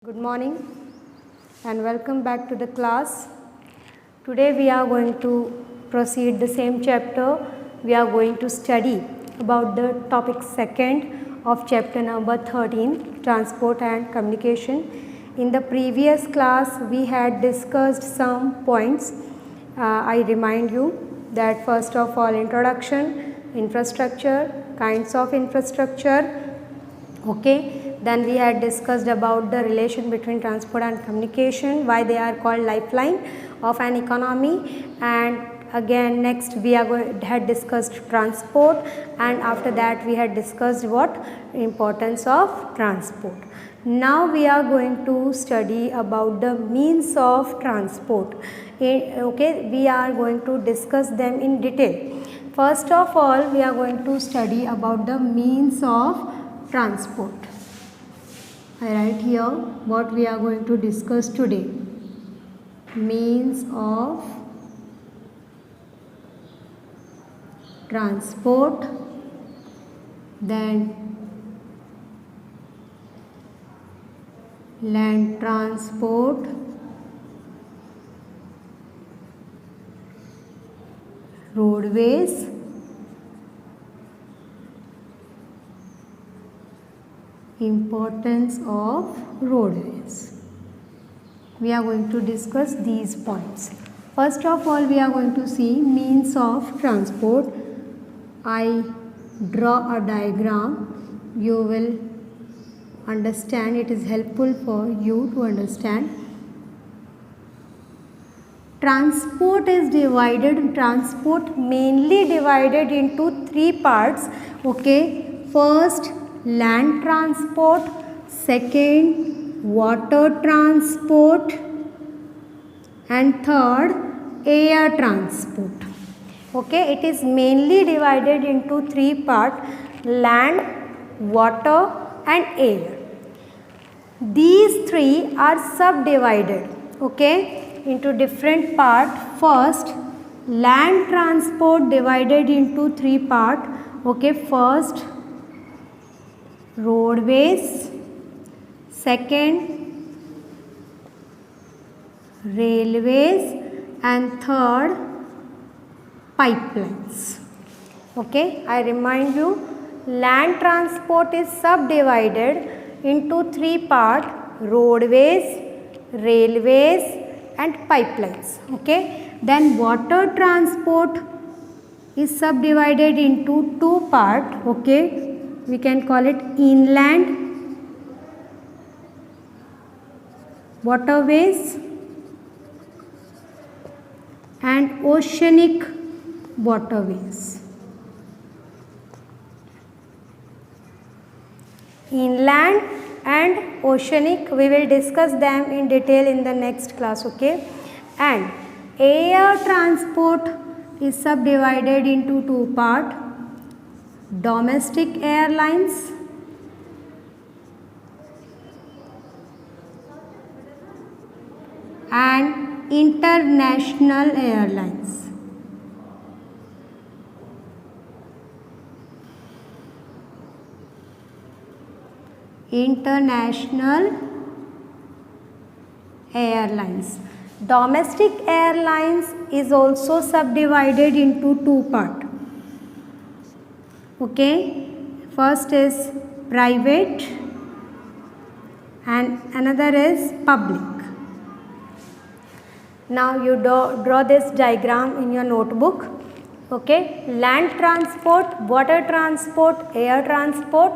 Good morning and welcome back to the class. Today we are going to proceed the same chapter. We are going to study about the topic second of chapter number 13, transport and communication. In the previous class we had discussed some points. I remind you that first of all, introduction, infrastructure, kinds of infrastructure. Okay, then we had discussed about the relation between transport and communication, why they are called lifeline of an economy, and again next we had discussed transport, and after that we had discussed what importance of transport. Now we are going to study about the means of transport. Okay, we are going to discuss them in detail. First of all, we are going to study about the means of transport. I write here what we are going to discuss today. Means of transport, then land transport, roadways, importance of roadways. We are going to discuss these points. First of all, we are going to see means of transport. I draw a diagram. You will understand. It is helpful for you to understand. Transport mainly divided into three parts. Okay, first land transport, second water transport, and third air transport. Okay, it is mainly divided into three parts: land, water and air. These three are subdivided, okay, into different parts. First, land transport divided into three parts. Okay, first roadways, second railways, and third pipelines. Okay, I remind you, land transport is subdivided into three parts: roadways, railways and pipelines. Okay, then water transport is subdivided into two parts. Okay, we can call it inland waterways and oceanic waterways. Inland and oceanic, we will discuss them in detail in the next class. Okay, and air transport is subdivided into two parts: domestic airlines and international airlines. International airlines. Domestic airlines is also subdivided into two parts. Okay, first is private and another is public. Now you draw this diagram in your notebook. Okay, land transport, water transport, air transport,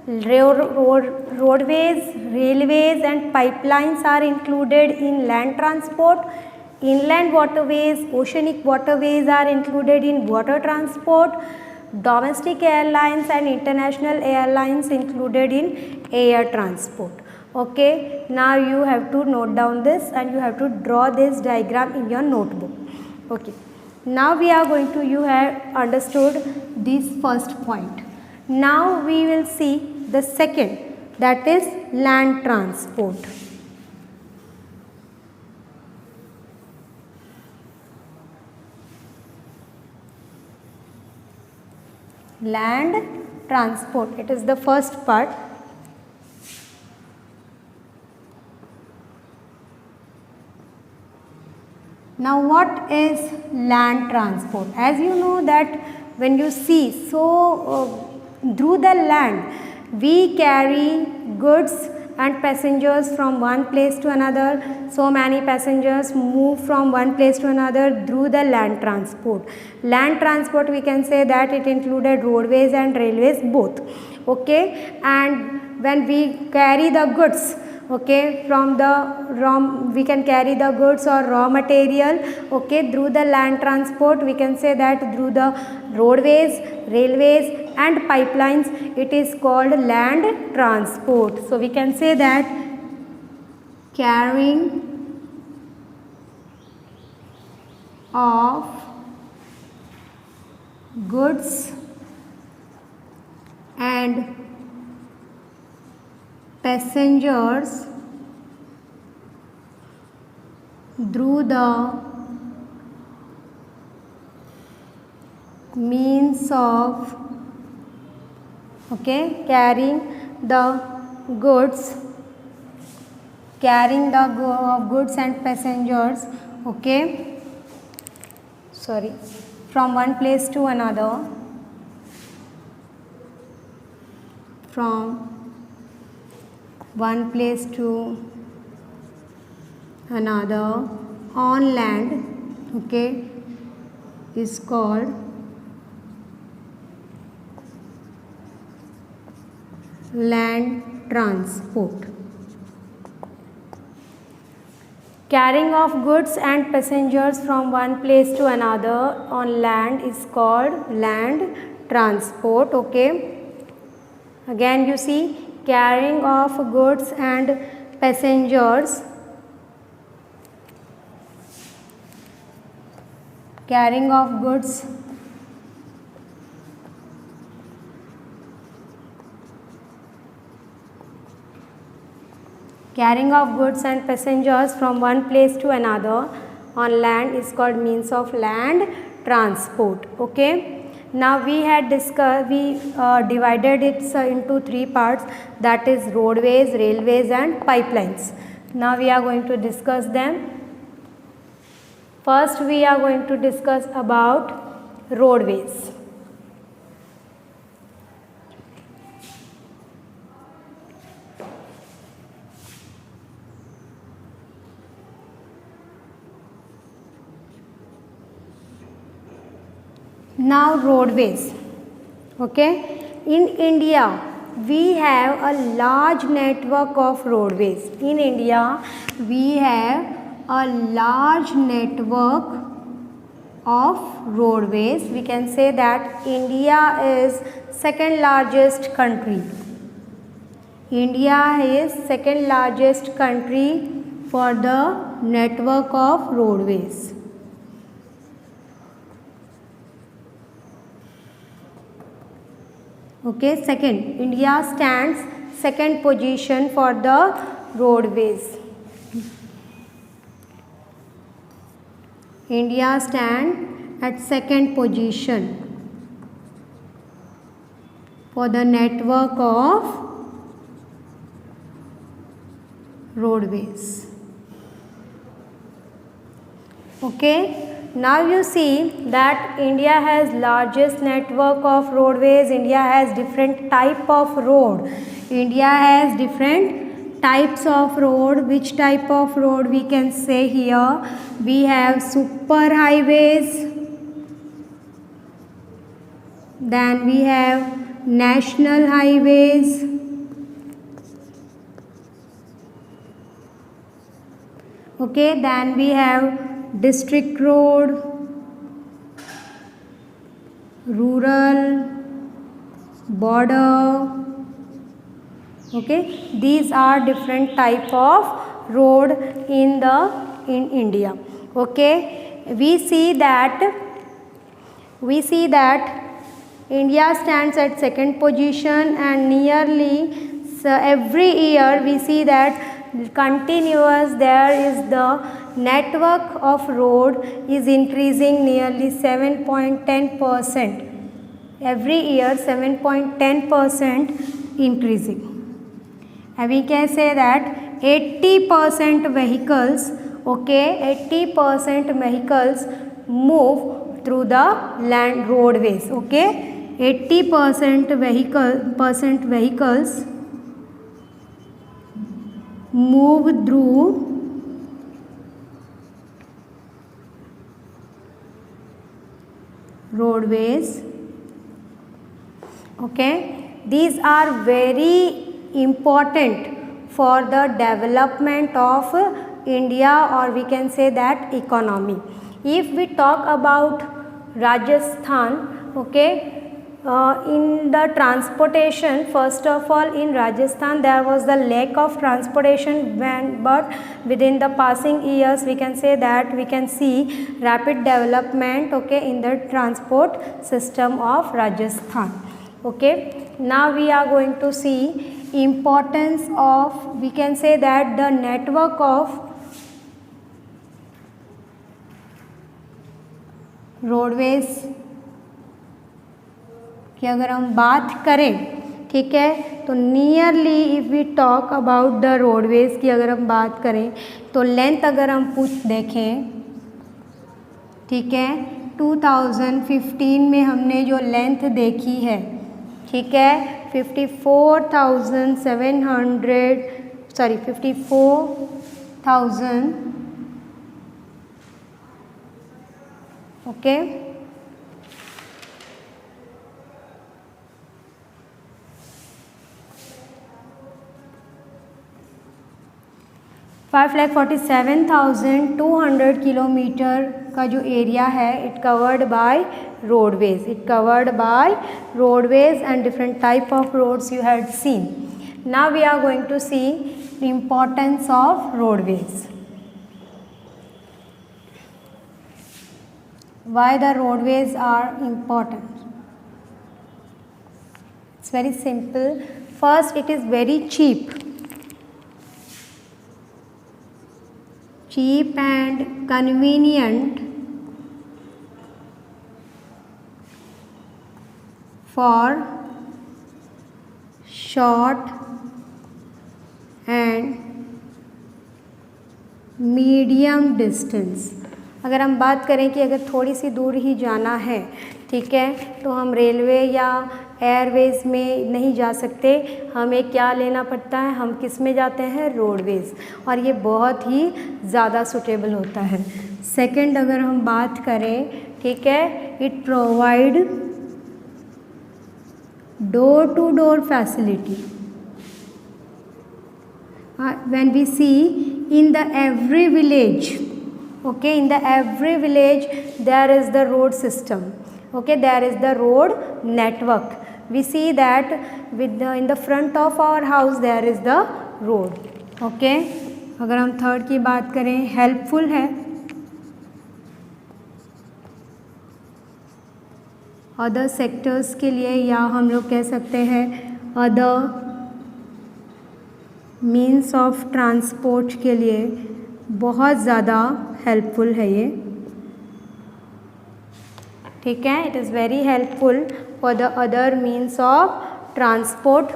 roadways, railways and pipelines are included in land transport. Inland waterways, oceanic waterways are included in water transport. Domestic airlines and international airlines included in air transport. Okay, now you have to note down this and you have to draw this diagram in your notebook. Okay, now we are going to, you have understood this first point. Now we will see the second, that is land transport. Land transport, it is the first part. Now what is land transport? As you know that when you see, through the land we carry goods and passengers from one place to another. So many passengers move from one place to another through the land transport. Land transport, we can say that it included roadways and railways both. Okay, and when we carry the goods, okay, from the we can carry the goods or raw material, okay, through the land transport, we can say that through the roadways, railways and pipelines, it is called land transport. So we can say that carrying of goods and passengers through the means of, okay, carrying the goods and passengers, okay, from one place to another, from one place to another on land, okay, is called land transport. Carrying of goods and passengers from one place to another on land is called land transport. Okay. Again you see, carrying of goods and passengers, carrying of goods and passengers from one place to another on land is called means of land transport. Okay. Now we had discussed, divided it into three parts, that is roadways, railways and pipelines. Now we are going to discuss them. First we are going to discuss about roadways. Now roadways, okay, in India we have a large network of roadways. In India we have a large network of roadways. We can say that India is second largest country. India is second largest country for the network of roadways. Okay, second, India stands second position for the roadways. India stands at second position for the network of roadways. Okay. Now you see that India has largest network of roadways. India has different type of road. India has different types of road. Which type of road we can say here? We have super highways. Then we have national highways. Okay, then we have district road, rural, border. Okay, these are different type of road in India. Okay, we see that India stands at second position, and nearly every year we see that continuous there is the network of road is increasing nearly 7.10%. Every year 7.10% increasing. And we can say that 80% vehicles okay, 80% vehicles move through the land roadways, okay, 80% vehicles move through roadways, okay. These are very important for the development of India, or we can say that economy. If we talk about Rajasthan, okay, in the transportation, first of all in Rajasthan there was the lack of transportation but within the passing years we can say that we can see rapid development, okay, in the transport system of Rajasthan, okay. Now we are going to see importance of, we can say that the network of roadways की अगर हम बात करें, ठीक है, तो nearly if we talk about the roadways की अगर हम बात करें तो लेंथ अगर हम देखें, ठीक है, 2015 में हमने जो लेंथ देखी है, ठीक है, 54,000 okay, 5,47,200 किलोमीटर का जो एरिया है it covered by roadways, and different type of roads you had seen. Now we are going to see importance of roadways. Why the roadways are important? It's very simple. First, it is very cheap and convenient for short and medium distance. अगर हम बात करें कि अगर थोड़ी सी दूर ही जाना है, ठीक है, तो हम रेलवे या एयरवेज में नहीं जा सकते, हमें क्या लेना पड़ता है, हम किस में जाते हैं, रोडवेज, और ये बहुत ही ज़्यादा सूटेबल होता है. सेकंड अगर हम बात करें, ठीक है, it provide door to door facility. When we see in the every village, okay, in the every village there is the road system, okay, there is the road network. We see that in the front of our house there is the road, okay. अगर हम third की बात करें, helpful है other sectors के लिए, या हम लोग कह सकते हैं अदर मीन्स ऑफ ट्रांसपोर्ट के लिए बहुत ज़्यादा हेल्पफुल है ये, ठीक है. It is very helpful for the other means of transport.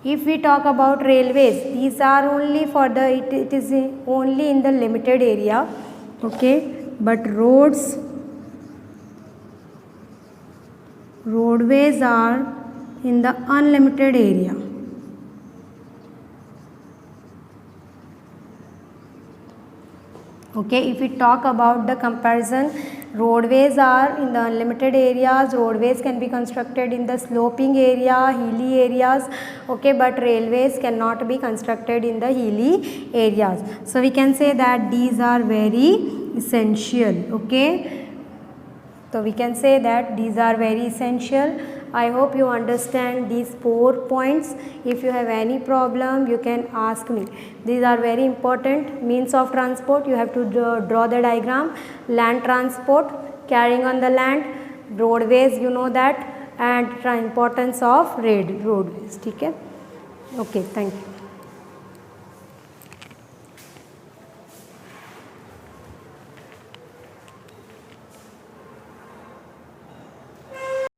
If we talk about railways, these are only for the it is only in the limited area, okay, but roadways are in the unlimited area. Okay, if we talk about the comparison, roadways are in the unlimited areas, roadways can be constructed in the sloping area, hilly areas, okay, but railways cannot be constructed in the hilly areas. So we can say that these are very essential, okay. So we can say that these are very essential. I hope you understand these 4 points. If you have any problem, you can ask me. These are very important means of transport. You have to draw the diagram. Land transport, carrying on the land, roadways, you know that, and importance of roadways. ठीक है? Okay, thank you.